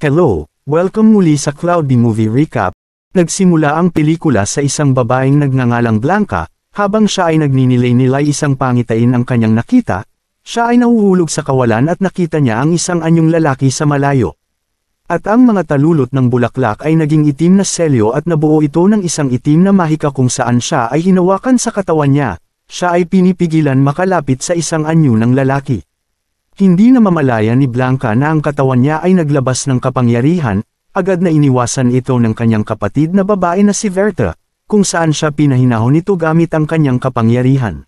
Hello, welcome muli sa Cloudy Movie Recap. Nagsimula ang pelikula sa isang babaeng nagngangalang Blanca, habang siya ay nagninilay-nilay isang pangitain ang kanyang nakita, siya ay nahuhulog sa kawalan at nakita niya ang isang anyong lalaki sa malayo. At ang mga talulot ng bulaklak ay naging itim na selyo at nabuo ito ng isang itim na mahika kung saan siya ay hinawakan sa katawan niya, siya ay pinipigilan makalapit sa isang anyo ng lalaki. Hindi na mamalaya ni Blanca na ang katawan niya ay naglabas ng kapangyarihan, agad na iniwasan ito ng kanyang kapatid na babae na si Verta, kung saan siya pinahinahon nito gamit ang kanyang kapangyarihan.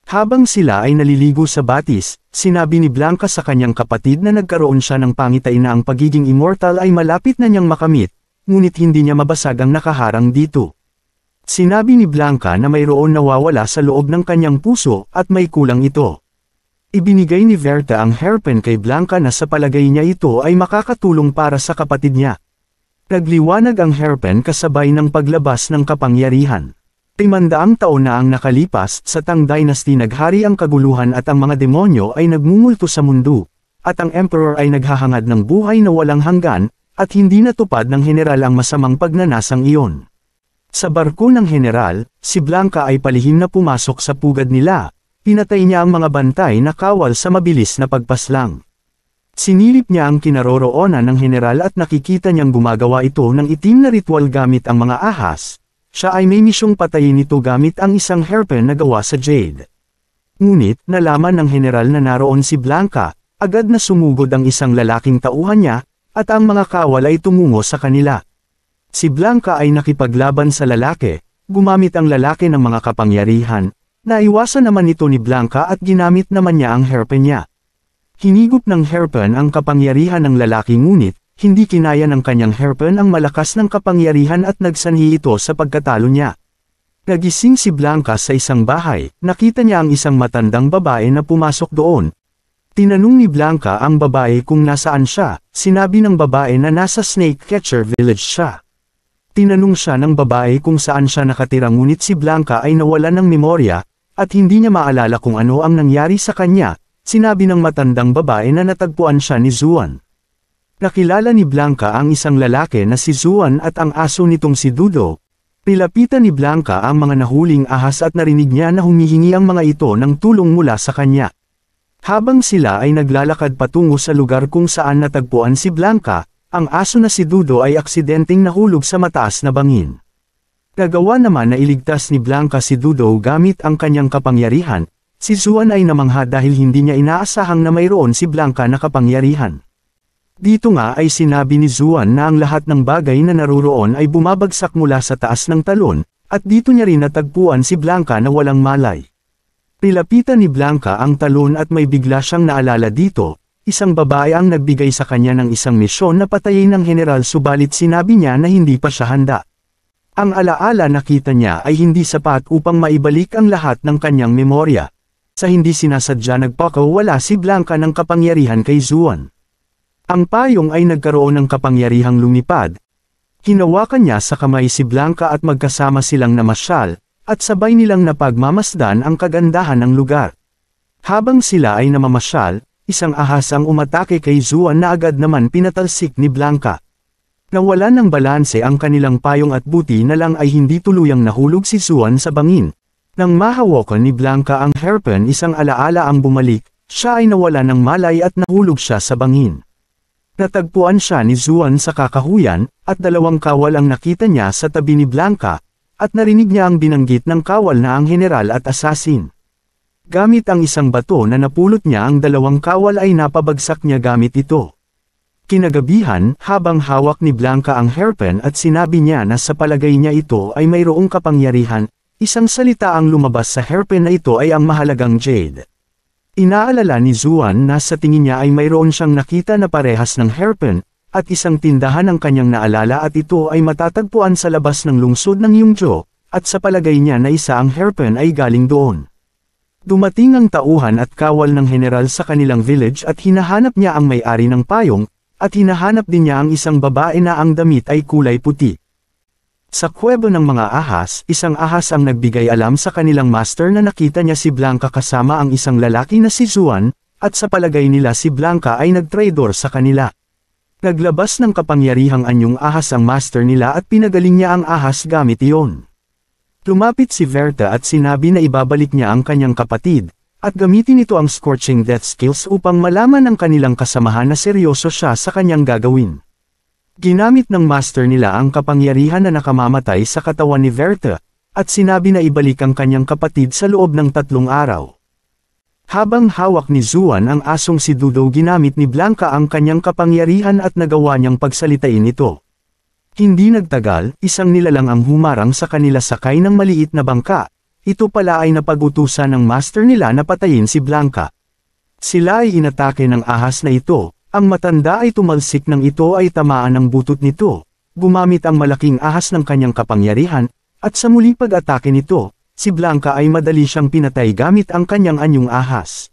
Habang sila ay naliligo sa batis, sinabi ni Blanca sa kanyang kapatid na nagkaroon siya ng pangitain na ang pagiging immortal ay malapit na niyang makamit, ngunit hindi niya mabasag ang nakaharang dito. Sinabi ni Blanca na mayroon nawawala sa loob ng kanyang puso at may kulang ito. Ibinigay ni Verta ang hairpin kay Blanca na sa palagay niya ito ay makakatulong para sa kapatid niya. Nagliwanag ang hairpin kasabay ng paglabas ng kapangyarihan. 500 taon na ang nakalipas, sa Tang Dynasty naghari ang kaguluhan at ang mga demonyo ay nagmumulto sa mundo, at ang emperor ay naghahangad ng buhay na walang hanggan, at hindi natupad ng general ang masamang pagnanasang iyon. Sa barko ng general, si Blanca ay palihim na pumasok sa pugad nila. Pinatay niya ang mga bantay na kawal sa mabilis na pagpaslang. Sinilip niya ang kinaroroonan ng general at nakikita niyang gumagawa ito ng itim na ritual gamit ang mga ahas. Siya ay may misyong patayin ito gamit ang isang hairpin na gawa sa jade. Ngunit, nalaman ng general na naroon si Blanca, agad na sumugod ang isang lalaking tauhan niya, at ang mga kawal ay tumungo sa kanila. Si Blanca ay nakipaglaban sa lalaki, gumamit ang lalaki ng mga kapangyarihan. Naiwasan naman ito ni Blanca at ginamit naman niya ang hairpin niya. Hinigop ng hairpin ang kapangyarihan ng lalaki ngunit, hindi kinaya ng kanyang hairpin ang malakas ng kapangyarihan at nagsanhi ito sa pagkatalo niya. Nagising si Blanca sa isang bahay, nakita niya ang isang matandang babae na pumasok doon. Tinanong ni Blanca ang babae kung nasaan siya, sinabi ng babae na nasa Snake Catcher Village siya. Tinanong siya ng babae kung saan siya nakatira ngunit si Blanca ay nawalan ng memorya, at hindi niya maalala kung ano ang nangyari sa kanya, sinabi ng matandang babae na natagpuan siya ni Zuan. Nakilala ni Blanca ang isang lalaki na si Zuan at ang aso nitong si Dudo. Nilapitan ni Blanca ang mga nahuling ahas at narinig niya na humihingi ang mga ito ng tulong mula sa kanya. Habang sila ay naglalakad patungo sa lugar kung saan natagpuan si Blanca, ang aso na si Dudo ay aksidenteng nahulog sa mataas na bangin. Nagawa naman na iligtas ni Blanca si Dudo gamit ang kanyang kapangyarihan, si Zuan ay namangha dahil hindi niya inaasahang na mayroon si Blanca na kapangyarihan. Dito nga ay sinabi ni Zuan na ang lahat ng bagay na naruroon ay bumabagsak mula sa taas ng talon, at dito niya rin natagpuan si Blanca na walang malay. Nilapitan ni Blanca ang talon at may bigla siyang naalala dito, isang babae ang nagbigay sa kanya ng isang misyon na patayin ng general subalit sinabi niya na hindi pa siya handa. Ang alaala nakita niya ay hindi sapat upang maibalik ang lahat ng kanyang memorya. Sa hindi sinasadya nagpakawala si Blanca ng kapangyarihan kay Zuan. Ang payong ay nagkaroon ng kapangyarihang lumipad. Hinawakan niya sa kamay si Blanca at magkasama silang namasyal, at sabay nilang napagmamasdan ang kagandahan ng lugar. Habang sila ay namamasyal, isang ahas ang umatake kay Zuan na agad naman pinatalsik ni Blanca. Nawalan ng balanse ang kanilang payong at buti na lang ay hindi tuluyang nahulog si Zuan sa bangin. Nang mahawakan ni Blanca ang hairpin isang alaala ang bumalik, siya ay nawala ng malay at nahulog siya sa bangin. Natagpuan siya ni Zuan sa kakahuyan, at 2 kawal ang nakita niya sa tabi ni Blanca, at narinig niya ang binanggit ng kawal na ang general at assassin. Gamit ang isang bato na napulot niya ang 2 kawal ay napabagsak niya gamit ito. Kinagabihan, habang hawak ni Blanca ang hairpin at sinabi niya na sa palagay niya ito ay mayroong kapangyarihan, isang salita ang lumabas sa hairpin na ito ay ang mahalagang jade. Inaalala ni Zuan na sa tingin niya ay mayroon siyang nakita na parehas ng hairpin, at isang tindahan ang kanyang naalala at ito ay matatagpuan sa labas ng lungsod ng Yungjo, at sa palagay niya na isa ang hairpin ay galing doon. Dumating ang tauhan at kawal ng general sa kanilang village at hinahanap niya ang may-ari ng payong, at hinahanap din niya ang isang babae na ang damit ay kulay puti. Sa kuweba ng mga ahas, isang ahas ang nagbigay alam sa kanilang master na nakita niya si Blanca kasama ang isang lalaki na si Zuan, at sa palagay nila si Blanca ay nagtraidor sa kanila. Naglabas ng kapangyarihang anyong ahas ang master nila at pinagaling niya ang ahas gamit iyon. Lumapit si Verta at sinabi na ibabalik niya ang kanyang kapatid, at gamitin ito ang Scorching Death skills upang malaman ng kanilang kasamahan na seryoso siya sa kanyang gagawin. Ginamit ng master nila ang kapangyarihan na nakamamatay sa katawan ni Verta, at sinabi na ibalik ang kanyang kapatid sa loob ng 3 araw. Habang hawak ni Zuan ang asong si Dudo, ginamit ni Blanca ang kanyang kapangyarihan at nagawa niyang pagsalitain ito. Hindi nagtagal, isang nilalang ang humarang sa kanila sakay ng maliit na bangka. Ito pala ay napag-utusan ng master nila na patayin si Blanca. Sila ay inatake ng ahas na ito, ang matanda ay tumalsik nang ito ay tamaan ng butot nito. Gumamit ang malaking ahas ng kanyang kapangyarihan, at sa muling pag-atake nito, si Blanca ay madali siyang pinatay gamit ang kanyang anyong ahas.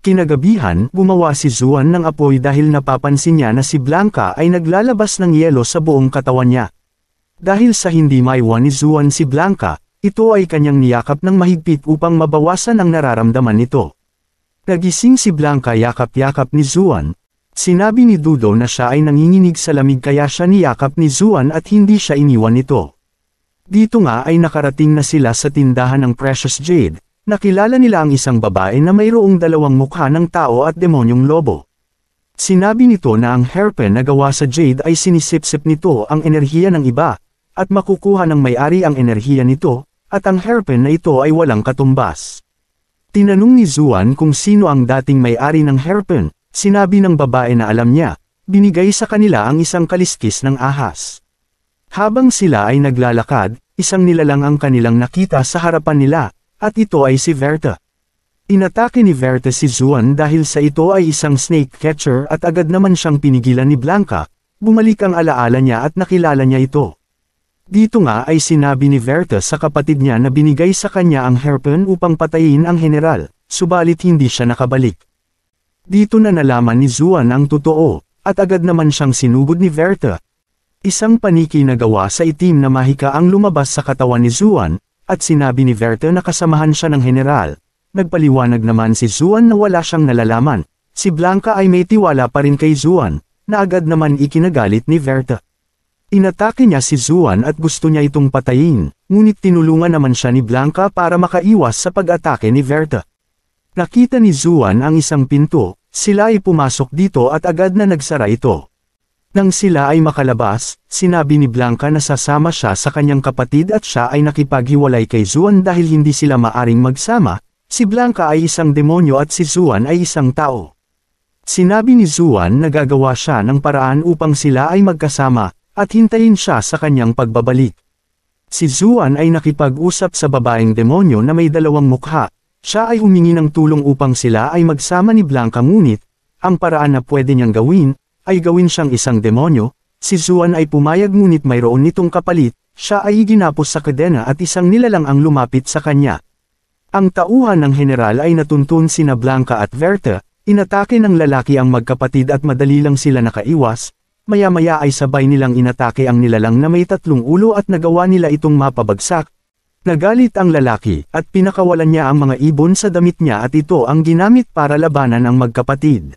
Kinagabihan, gumawa si Zuan ng apoy dahil napapansin niya na si Blanca ay naglalabas ng yelo sa buong katawan niya. Dahil sa hindi maiwan ni Zuan si Blanca, ito ay kanyang niyakap ng mahigpit upang mabawasan ang nararamdaman nito. Nagising si Blanca yakap-yakap ni Zuan. Sinabi ni Dudo na siya ay nanginginig sa lamig kaya siya niyakap ni Zuan at hindi siya iniwan nito. Dito nga ay nakarating na sila sa tindahan ng Precious Jade. Nakilala nila ang isang babae na mayroong 2 mukha ng tao at demonyong lobo. Sinabi nito na ang hairpin na gawa sa Jade ay sinisipsip nito ang enerhiya ng iba, at makukuha ng may-ari ang enerhiya nito, at ang hairpin na ito ay walang katumbas. Tinanong ni Zuan kung sino ang dating may-ari ng hairpin. Sinabi ng babae na alam niya, binigay sa kanila ang isang kaliskis ng ahas. Habang sila ay naglalakad, isang nilalang ang kanilang nakita sa harapan nila, at ito ay si Verta. Inatake ni Verta si Zuan dahil sa ito ay isang snake catcher at agad naman siyang pinigilan ni Blanca. Bumalik ang alaala niya at nakilala niya ito. Dito nga ay sinabi ni Verta sa kapatid niya na binigay sa kanya ang hairpin upang patayin ang general, subalit hindi siya nakabalik. Dito na nalaman ni Zuan ang totoo, at agad naman siyang sinugod ni Verta. Isang paniki na gawa sa itim na mahika ang lumabas sa katawan ni Zuan, at sinabi ni Verta na kasamahan siya ng general. Nagpaliwanag naman si Zuan na wala siyang nalalaman. Si Blanca ay may tiwala pa rin kay Zuan, na agad naman ikinagalit ni Verta. Inatake niya si Zuan at gusto niya itong patayin, ngunit tinulungan naman siya ni Blanca para makaiwas sa pag-atake ni Verta. Nakita ni Zuan ang isang pinto, sila ay pumasok dito at agad na nagsara ito. Nang sila ay makalabas, sinabi ni Blanca na sasama siya sa kanyang kapatid at siya ay nakipaghiwalay kay Zuan dahil hindi sila maaring magsama. Si Blanca ay isang demonyo at si Zuan ay isang tao. Sinabi ni Zuan na gagawa siya ng paraan upang sila ay magkasama, at hintayin siya sa kanyang pagbabalik. Si Zuan ay nakipag-usap sa babaeng demonyo na may 2 mukha. Siya ay humingi ng tulong upang sila ay magsama ni Blanca, ngunit ang paraan na pwede niyang gawin ay gawin siyang isang demonyo. Si Zuan ay pumayag ngunit mayroon nitong kapalit, siya ay ginapos sa kadena at isang nilalang ang lumapit sa kanya. Ang tauhan ng general ay natuntun sina Blanca at Verta, inatake ng lalaki ang magkapatid at madali lang sila nakaiwas. Maya-maya ay sabay nilang inatake ang nilalang na may 3 ulo at nagawa nila itong mapabagsak. Nagalit ang lalaki at pinakawalan niya ang mga ibon sa damit niya at ito ang ginamit para labanan ang magkapatid.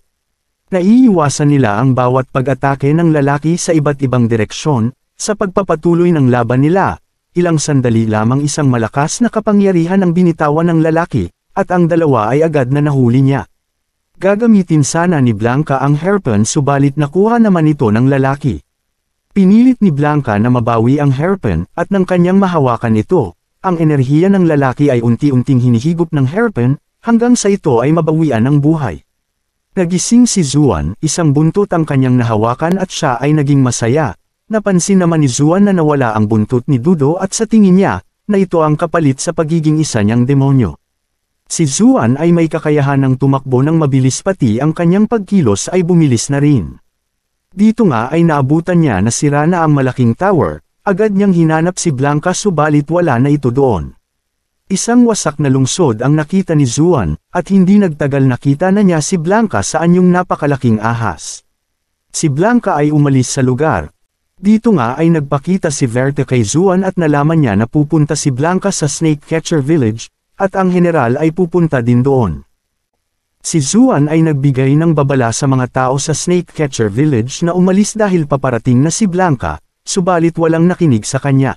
Naiiwasan nila ang bawat pag-atake ng lalaki sa iba't ibang direksyon. Sa pagpapatuloy ng laban nila, ilang sandali lamang isang malakas na kapangyarihan ang binitawan ng lalaki, at ang dalawa ay agad na nahuli niya. Gagamitin sana ni Blanca ang hairpin subalit nakuha naman ito ng lalaki. Pinilit ni Blanca na mabawi ang hairpin at nang kanyang mahawakan ito, ang enerhiya ng lalaki ay unti-unting hinihigop ng hairpin hanggang sa ito ay mabawian ng buhay. Nagising si Zuan, isang buntot ang kanyang nahawakan at siya ay naging masaya. Napansin naman ni Zuan na nawala ang buntot ni Dudo at sa tingin niya, na ito ang kapalit sa pagiging isa niyang demonyo. Si Zuan ay may kakayahan ng tumakbo ng mabilis, pati ang kanyang pagkilos ay bumilis na rin. Dito nga ay naabutan niya na sira na ang malaking tower, agad niyang hinanap si Blanca subalit wala na ito doon. Isang wasak na lungsod ang nakita ni Zuan, at hindi nagtagal nakita na niya si Blanca sa anyong napakalaking ahas. Si Blanca ay umalis sa lugar. Dito nga ay nagpakita si Verta kay Zuan at nalaman niya na pupunta si Blanca sa Snake Catcher Village, at ang general ay pupunta din doon. Si Zuan ay nagbigay ng babala sa mga tao sa Snake Catcher Village na umalis dahil paparating na si Blanca, subalit walang nakinig sa kanya.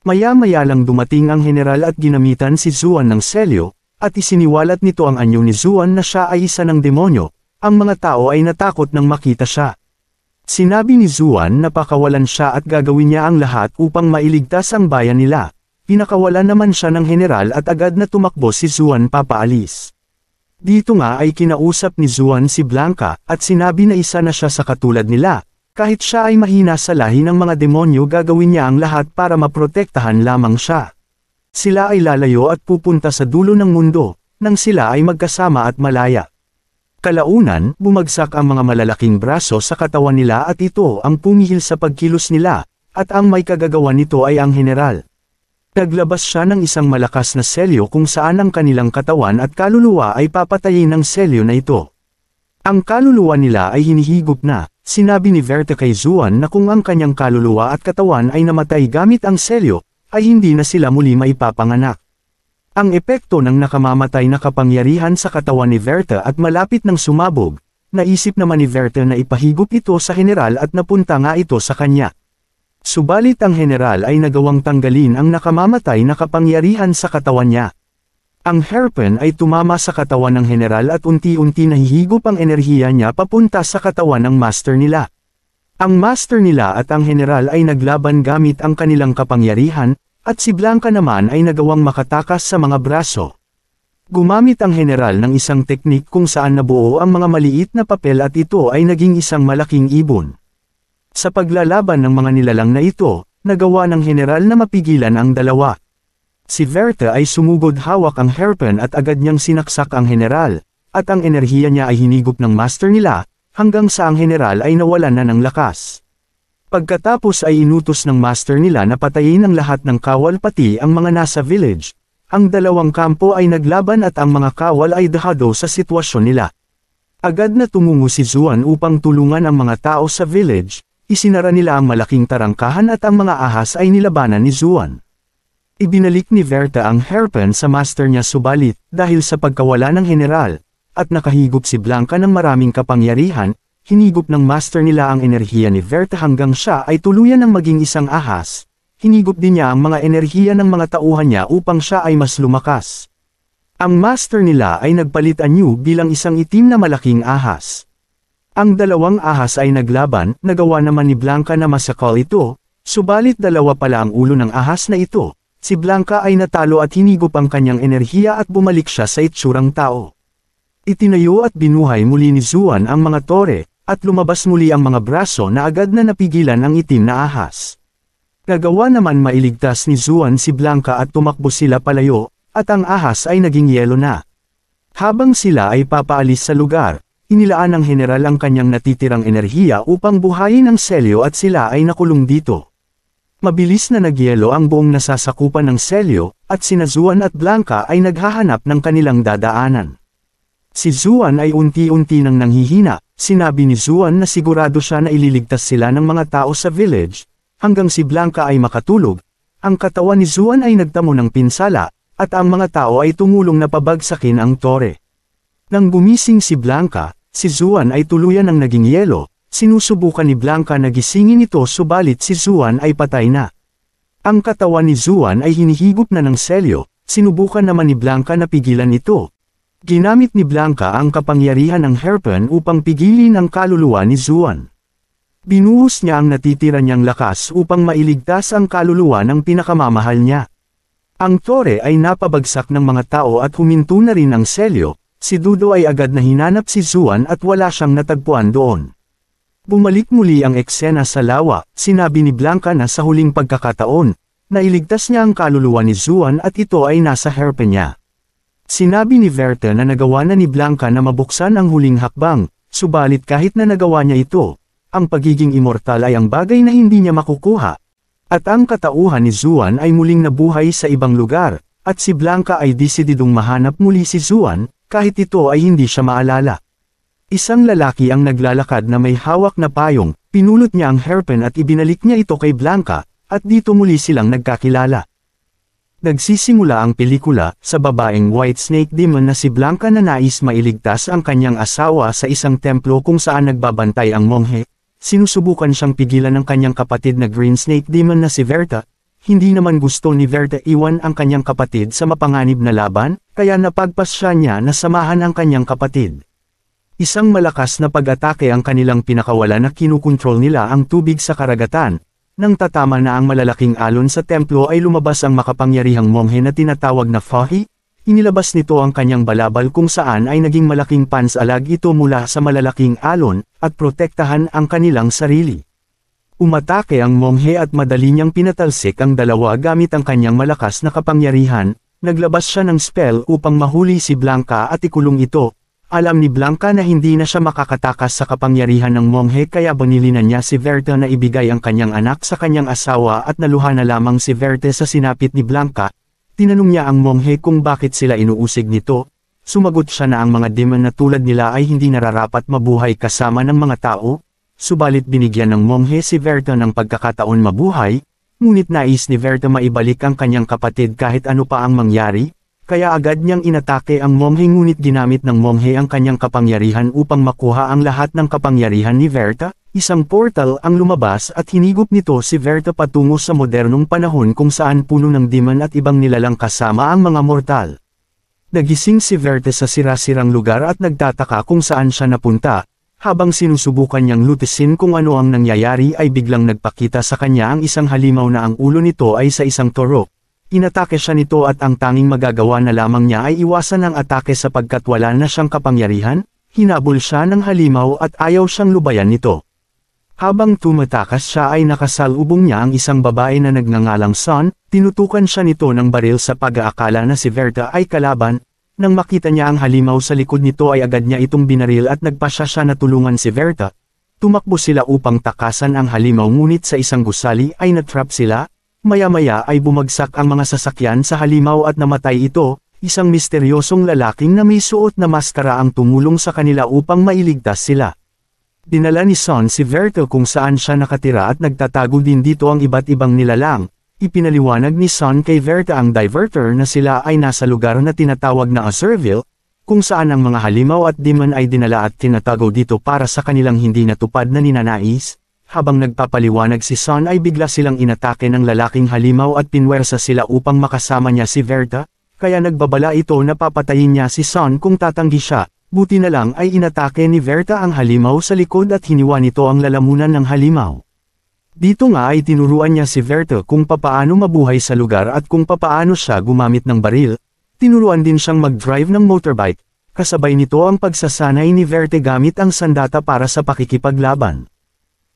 Maya-maya lang dumating ang general at ginamitan si Zuan ng selyo, at isiniwalat nito ang anyo ni Zuan na siya ay isa ng demonyo. Ang mga tao ay natakot nang makita siya. Sinabi ni Zuan na pakawalan siya at gagawin niya ang lahat upang mailigtas ang bayan nila. Pinakawalan naman siya ng general at agad na tumakbo si Zuan papaalis. Dito nga ay kinausap ni Zuan si Blanca at sinabi na isa na siya sa katulad nila. Kahit siya ay mahina sa lahi ng mga demonyo, gagawin niya ang lahat para maprotektahan lamang siya. Sila ay lalayo at pupunta sa dulo ng mundo, nang sila ay magkasama at malaya. Kalaunan, bumagsak ang mga malalaking braso sa katawan nila at ito ang pumihil sa pagkilos nila, at ang may kagagawa nito ay ang general. Naglabas siya ng isang malakas na selyo kung saan ang kanilang katawan at kaluluwa ay papatayin ng selyo na ito. Ang kaluluwa nila ay hinihigop na. Sinabi ni Verte kay Zuan na kung ang kanyang kaluluwa at katawan ay namatay gamit ang selyo, ay hindi na sila muli maipapanganak. Ang epekto ng nakamamatay na kapangyarihan sa katawan ni Verte at malapit ng sumabog, naisip naman ni Verte na ipahigop ito sa general at napunta nga ito sa kanya. Subalit ang general ay nagawang tanggalin ang nakamamatay na kapangyarihan sa katawan niya. Ang hairpin ay tumama sa katawan ng general at unti-unti nahihigop ang enerhiya niya papunta sa katawan ng master nila. Ang master nila at ang general ay naglaban gamit ang kanilang kapangyarihan, at si Blanca naman ay nagawang makatakas sa mga braso. Gumamit ang general ng isang teknik kung saan nabuo ang mga maliit na papel at ito ay naging isang malaking ibon. Sa paglalaban ng mga nilalang na ito, nagawa ng general na mapigilan ang dalawa. Si Verte ay sumugod hawak ang hairpin at agad niyang sinaksak ang general, at ang enerhiya niya ay hinigop ng master nila, hanggang sa ang general ay nawalan na ng lakas. Pagkatapos ay inutos ng master nila na patayin ang lahat ng kawal pati ang mga nasa village. Ang dalawang kampo ay naglaban at ang mga kawal ay dahado sa sitwasyon nila. Agad na tumungo si Zuan upang tulungan ang mga tao sa village. Isinara nila ang malaking tarangkahan at ang mga ahas ay nilabanan ni Zuan. Ibinalik ni Verte ang hairpin sa master niya subalit, dahil sa pagkawala ng general, at nakahigop si Blanca ng maraming kapangyarihan, hinigop ng master nila ang enerhiya ni Verte hanggang siya ay tuluyan ng maging isang ahas. Hinigop din niya ang mga enerhiya ng mga tauhan niya upang siya ay mas lumakas. Ang master nila ay nagpalit anyo bilang isang itim na malaking ahas. Ang dalawang ahas ay naglaban, nagawa naman ni Blanca na masakal ito, subalit dalawa pala ang ulo ng ahas na ito. Si Blanca ay natalo at hinigop ang kanyang enerhiya at bumalik siya sa itsurang tao. Itinayo at binuhay muli ni Zuan ang mga tore, at lumabas muli ang mga braso na agad na napigilan ang itim na ahas. Nagawa naman mailigtas ni Zuan si Blanca at tumakbo sila palayo, at ang ahas ay naging yelo na. Habang sila ay papaalis sa lugar, inilaan ng general ang kanyang natitirang enerhiya upang buhayin ang selyo at sila ay nakulong dito. Mabilis na nagyelo ang buong nasasakupan ng selyo, at sina Zuan at Blanca ay naghahanap ng kanilang dadaanan. Si Zuan ay unti-unti nang nanghihina. Sinabi ni Zuan na sigurado siya na ililigtas sila ng mga tao sa village, hanggang si Blanca ay makatulog. Ang katawan ni Zuan ay nagtamo ng pinsala, at ang mga tao ay tumulong na pabagsakin ang tore. Nang gumising si Blanca, si Zuan ay tuluyan ng naging yelo. Sinusubukan ni Blanca na gisingin ito subalit si Zuan ay patay na. Ang katawan ni Zuan ay hinihigop na ng selyo, sinubukan naman ni Blanca na pigilan ito. Ginamit ni Blanca ang kapangyarihan ng hairpin upang pigilin ang kaluluwa ni Zuan. Binuhos niya ang natitira niyang lakas upang mailigtas ang kaluluwa ng pinakamamahal niya. Ang tore ay napabagsak ng mga tao at huminto na rin ang selyo. Si Dudo ay agad na hinanap si Zuan at wala siyang natagpuan doon. Bumalik muli ang eksena sa lawa. Sinabi ni Blanca na sa huling pagkakataon, nailigtas niya ang kaluluwa ni Zuan at ito ay nasa hairpin niya. Sinabi ni Verte na nagawa na ni Blanca na mabuksan ang huling hakbang, subalit kahit na nagawa niya ito, ang pagiging immortal ay ang bagay na hindi niya makukuha. At ang katauhan ni Zuan ay muling nabuhay sa ibang lugar, at si Blanca ay desididong mahanap muli si Zuan, kahit ito ay hindi siya maalala. Isang lalaki ang naglalakad na may hawak na payong, pinulot niya ang hairpin at ibinalik niya ito kay Blanca, at dito muli silang nagkakilala. Nagsisimula ang pelikula sa babaeng White Snake Demon na si Blanca na nais mailigtas ang kanyang asawa sa isang templo kung saan nagbabantay ang monghe. Sinusubukan siyang pigilan ng kanyang kapatid na Green Snake Demon na si Verta. Hindi naman gusto ni Verta iwan ang kanyang kapatid sa mapanganib na laban, kaya napagpasya niya na samahan ang kanyang kapatid. Isang malakas na pag-atake ang kanilang pinakawala na kinukontrol nila ang tubig sa karagatan. Nang tatama na ang malalaking alon sa templo ay lumabas ang makapangyarihang monghe na tinatawag na Fahi. Inilabas nito ang kanyang balabal kung saan ay naging malaking pansalag ito mula sa malalaking alon, at protektahan ang kanilang sarili. Umatake ang monghe at madali niyang pinatalsik ang dalawa gamit ang kanyang malakas na kapangyarihan. Naglabas siya ng spell upang mahuli si Blanca at ikulong ito. Alam ni Blanca na hindi na siya makakatakas sa kapangyarihan ng monghe kaya banilinan niya si Verta na ibigay ang kanyang anak sa kanyang asawa at naluha na lamang si Verta sa sinapit ni Blanca. Tinanong niya ang monghe kung bakit sila inuusig nito. Sumagot siya na ang mga demon na tulad nila ay hindi nararapat mabuhay kasama ng mga tao. Subalit binigyan ng monghe si Verta ng pagkakataon mabuhay, ngunit nais ni Verta maibalik ang kanyang kapatid kahit ano pa ang mangyari. Kaya agad niyang inatake ang monghe ngunit ginamit ng monghe ang kanyang kapangyarihan upang makuha ang lahat ng kapangyarihan ni Verta. Isang portal ang lumabas at hinigop nito si Verta patungo sa modernong panahon kung saan puno ng demon at ibang nilalang kasama ang mga mortal. Nagising si Verta sa sira-sirang lugar at nagtataka kung saan siya napunta. Habang sinusubukan niyang lutisin kung ano ang nangyayari ay biglang nagpakita sa kanya ang isang halimaw na ang ulo nito ay sa isang toro. Inatake siya nito at ang tanging magagawa na lamang niya ay iwasan ang atake sapagkat wala na siyang kapangyarihan. Hinabol siya ng halimaw at ayaw siyang lubayan nito. Habang tumatakas siya ay nakasalubong niya ang isang babae na nagngangalang Son. Tinutukan siya nito ng baril sa pag-aakala na si Verta ay kalaban. Nang makita niya ang halimaw sa likod nito ay agad niya itong binaril at nagpasya siya na tulungan si Verta. Tumakbo sila upang takasan ang halimaw ngunit sa isang gusali ay natrap sila. Maya-maya ay bumagsak ang mga sasakyan sa halimaw at namatay ito. Isang misteryosong lalaking na may suot na maskara ang tumulong sa kanila upang mailigtas sila. Dinala ni Son si Verta kung saan siya nakatira at nagtatago din dito ang iba't ibang nilalang. Ipinaliwanag ni Son kay Verta ang diverter na sila ay nasa lugar na tinatawag na Azurville, kung saan ang mga halimaw at demon ay dinala at tinatago dito para sa kanilang hindi natupad na ninanais. Habang nagpapaliwanag si Son ay bigla silang inatake ng lalaking halimaw at pinwersa sila upang makasama niya si Verta, kaya nagbabala ito na papatayin niya si Son kung tatanggi siya. Buti na lang ay inatake ni Verta ang halimaw sa likod at hiniwa nito ang lalamunan ng halimaw. Dito nga ay tinuruan niya si Verta kung papaano mabuhay sa lugar at kung papaano siya gumamit ng baril. Tinuruan din siyang mag-drive ng motorbike, kasabay nito ang pagsasanay ni Verta gamit ang sandata para sa pakikipaglaban.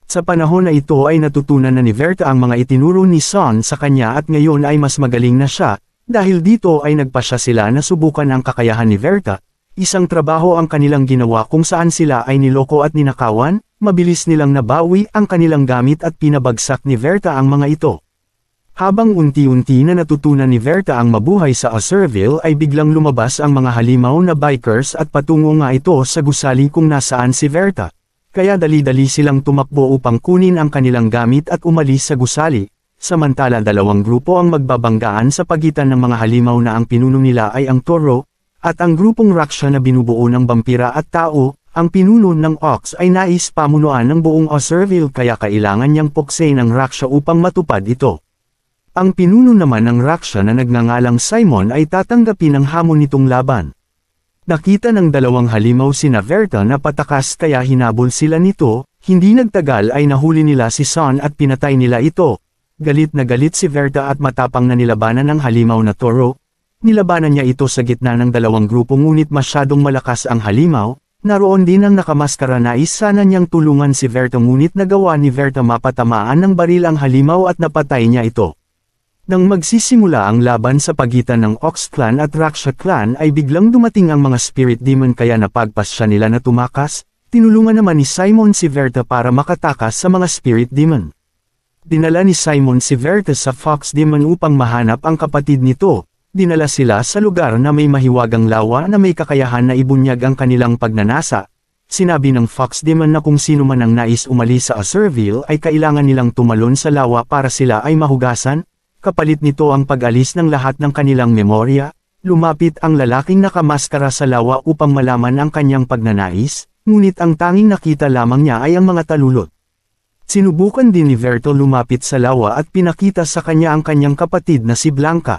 Sa panahon na ito ay natutunan na ni Verta ang mga itinuro ni Son sa kanya at ngayon ay mas magaling na siya, dahil dito ay nagpasya sila na subukan ang kakayahan ni Verta. Isang trabaho ang kanilang ginawa kung saan sila ay niloko at ninakawan, mabilis nilang nabawi ang kanilang gamit at pinabagsak ni Verta ang mga ito. Habang unti-unti na natutunan ni Verta ang mabuhay sa Azurville ay biglang lumabas ang mga halimaw na bikers at patungo nga ito sa gusali kung nasaan si Verta. Kaya dali-dali silang tumakbo upang kunin ang kanilang gamit at umalis sa gusali, samantala dalawang grupo ang magbabanggaan sa pagitan ng mga halimaw na ang pinuno nila ay ang toro, at ang grupong Raksha na binubuo ng vampira at tao, ang pinuno ng Ox ay nais pamunuan ng buong Azurville kaya kailangan niyang puksain ng Raksha upang matupad ito. Ang pinuno naman ng Raksha na nagngangalang Simon ay tatanggapin ang hamon nitong laban. Nakita ng dalawang halimaw sina Verta na patakas kaya hinabol sila nito, hindi nagtagal ay nahuli nila si Son at pinatay nila ito. Galit na galit si Verta at matapang na nilabanan ng halimaw na toro. Nilabanan niya ito sa gitna ng dalawang grupo ngunit masyadong malakas ang halimaw. Naroon din ang nakamaskara na sana niyang tulungan si Verta ngunit nagawa ni Verta mapatamaan ng baril ang halimaw at napatay niya ito. Nang magsisimula ang laban sa pagitan ng Ox Clan at Raksha Clan ay biglang dumating ang mga spirit demon kaya napagpas siya nila na tumakas. Tinulungan naman ni Simon si Verta para makatakas sa mga spirit demon. Dinala ni Simon si Verta sa Fox Demon upang mahanap ang kapatid nito. Dinala sila sa lugar na may mahiwagang lawa na may kakayahan na ibunyag ang kanilang pagnanasa. Sinabi ng Fox Demon na kung sino man ang nais umalis sa Azurville ay kailangan nilang tumalon sa lawa para sila ay mahugasan. kapalit nito ang pag-alis ng lahat ng kanilang memorya. Lumapit ang lalaking nakamaskara sa lawa upang malaman ang kanyang pagnanais, ngunit ang tanging nakita lamang niya ay ang mga talulot. Sinubukan din ni Verto lumapit sa lawa at pinakita sa kanya ang kanyang kapatid na si Blanca.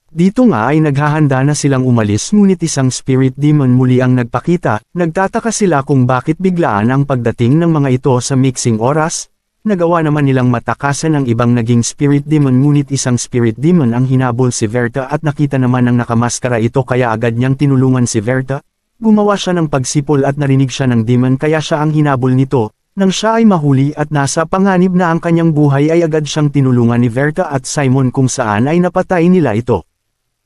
Dito nga ay naghahanda na silang umalis ngunit isang spirit demon muli ang nagpakita. Nagtataka sila kung bakit biglaan ang pagdating ng mga ito sa mixing oras. Nagawa naman nilang matakasan ang ibang naging spirit demon ngunit isang spirit demon ang hinabol si Verta at nakita naman ng nakamaskara ito kaya agad niyang tinulungan si Verta. Gumawa siya ng pagsipol at narinig siya ng demon kaya siya ang hinabol nito. Nang siya ay mahuli at nasa panganib na ang kanyang buhay ay agad siyang tinulungan ni Verta at Simon kung saan ay napatay nila ito.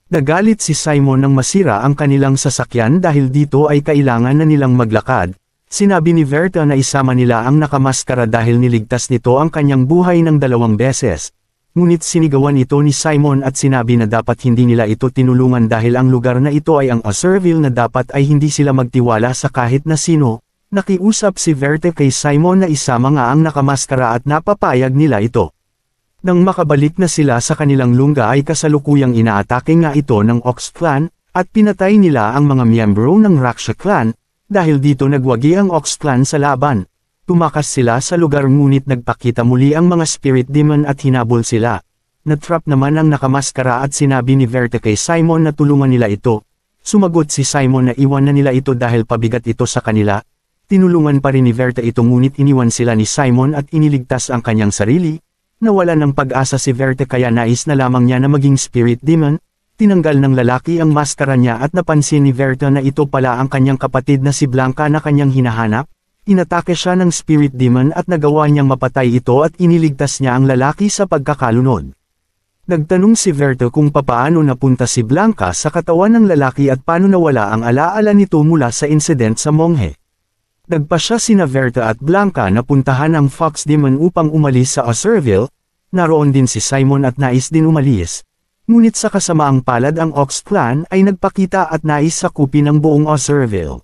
Nagalit si Simon nang masira ang kanilang sasakyan dahil dito ay kailangan na nilang maglakad. Sinabi ni Verta na isama nila ang nakamaskara dahil niligtas nito ang kanyang buhay ng 2 beses. Ngunit sinigawan ito ni Simon at sinabi na dapat hindi nila ito tinulungan dahil ang lugar na ito ay ang Osurville na dapat ay hindi sila magtiwala sa kahit na sino. Nakiusap si Verta kay Simon na isama nga ang nakamaskara at napapayag nila ito. Nang makabalik na sila sa kanilang lungga ay kasalukuyang inaatake nga ito ng Ox Clan, at pinatay nila ang mga miyembro ng Raksha Clan. Dahil dito nagwagi ang Ox Clan sa laban. Tumakas sila sa lugar ngunit nagpakita muli ang mga spirit demon at hinabol sila. Natrap naman ang nakamaskara at sinabi ni Verta kay Simon na tulungan nila ito. Sumagot si Simon na iwan na nila ito dahil pabigat ito sa kanila. Tinulungan pa rin ni Verta ito ngunit iniwan sila ni Simon at iniligtas ang kanyang sarili. Nawala ng pag-asa si Verta kaya nais na lamang niya na maging spirit demon. Tinanggal ng lalaki ang maskara niya at napansin ni Verta na ito pala ang kanyang kapatid na si Blanca na kanyang hinahanap. Inatake siya ng spirit demon at nagawa niyang mapatay ito at iniligtas niya ang lalaki sa pagkakalunod. Nagtanong si Verta kung papaano napunta si Blanca sa katawan ng lalaki at paano nawala ang alaala nito mula sa incident sa monghe. Nagpasya sina Verta at Blanca na puntahan ang Fox Demon upang umalis sa Osurville. Naroon din si Simon at nais din umalis. Ngunit sa kasamaang palad ang Ox Clan ay nagpakita at nais sakupin ang buong Osurville.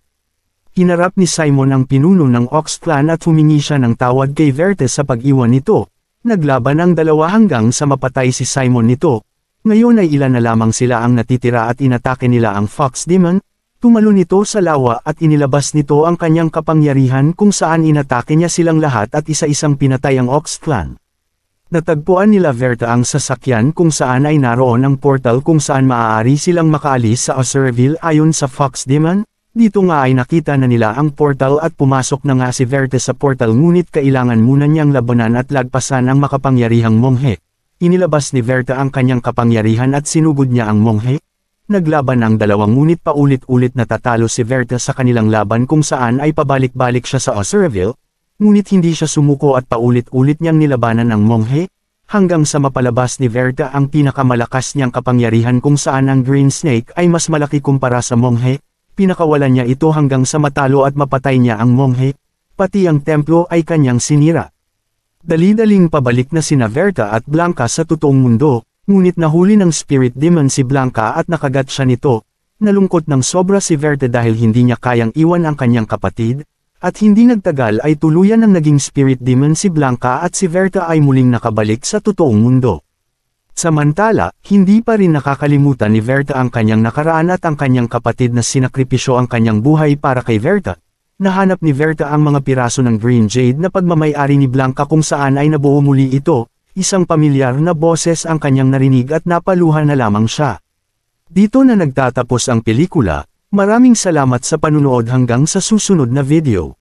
Hinarap ni Simon ang pinuno ng Ox Clan at humingi siya ng tawad kay Verta sa pag-iwan nito. Naglaban ang dalawa hanggang sa mapatay si Simon nito. Ngayon ay ilan na lamang sila ang natitira at inatake nila ang Fox Demon. Tumalon nito sa lawa at inilabas nito ang kanyang kapangyarihan kung saan inatake niya silang lahat at isa-isang pinatay ang Ox Clan. Natagpuan nila Verta ang sasakyan kung saan ay naroon ang portal kung saan maaari silang makaalis sa Osurville ayon sa Fox Demon. Dito nga ay nakita na nila ang portal at pumasok na nga si Verta sa portal ngunit kailangan muna niyang labanan at lagpasan ang makapangyarihang monghe. Inilabas ni Verta ang kanyang kapangyarihan at sinugod niya ang monghe. Naglaban ang dalawang ngunit paulit-ulit natatalo si Verta sa kanilang laban kung saan ay pabalik-balik siya sa Osurville. Ngunit hindi siya sumuko at paulit-ulit niyang nilabanan ang monghe, hanggang sa mapalabas ni Verta ang pinakamalakas niyang kapangyarihan kung saan ang Green Snake ay mas malaki kumpara sa monghe, pinakawalan niya ito hanggang sa matalo at mapatay niya ang monghe, pati ang templo ay kanyang sinira. Dali-daling pabalik na sina Verta at Blanca sa totoong mundo, ngunit nahuli ng Spirit Demon si Blanca at nakagat siya nito. Nalungkot ng sobra si Verta dahil hindi niya kayang iwan ang kanyang kapatid. At hindi nagtagal ay tuluyan ng naging spirit demon si Blanca at si Verta ay muling nakabalik sa totoong mundo. Samantala, hindi pa rin nakakalimutan ni Verta ang kanyang nakaraan at ang kanyang kapatid na sinakripisyo ang kanyang buhay para kay Verta. Nahanap ni Verta ang mga piraso ng Green Jade na pagmamay-ari ni Blanca kung saan ay nabuo muli ito, isang pamilyar na boses ang kanyang narinig at napaluhan na lamang siya. Dito na nagtatapos ang pelikula. Maraming salamat sa panunood hanggang sa susunod na video.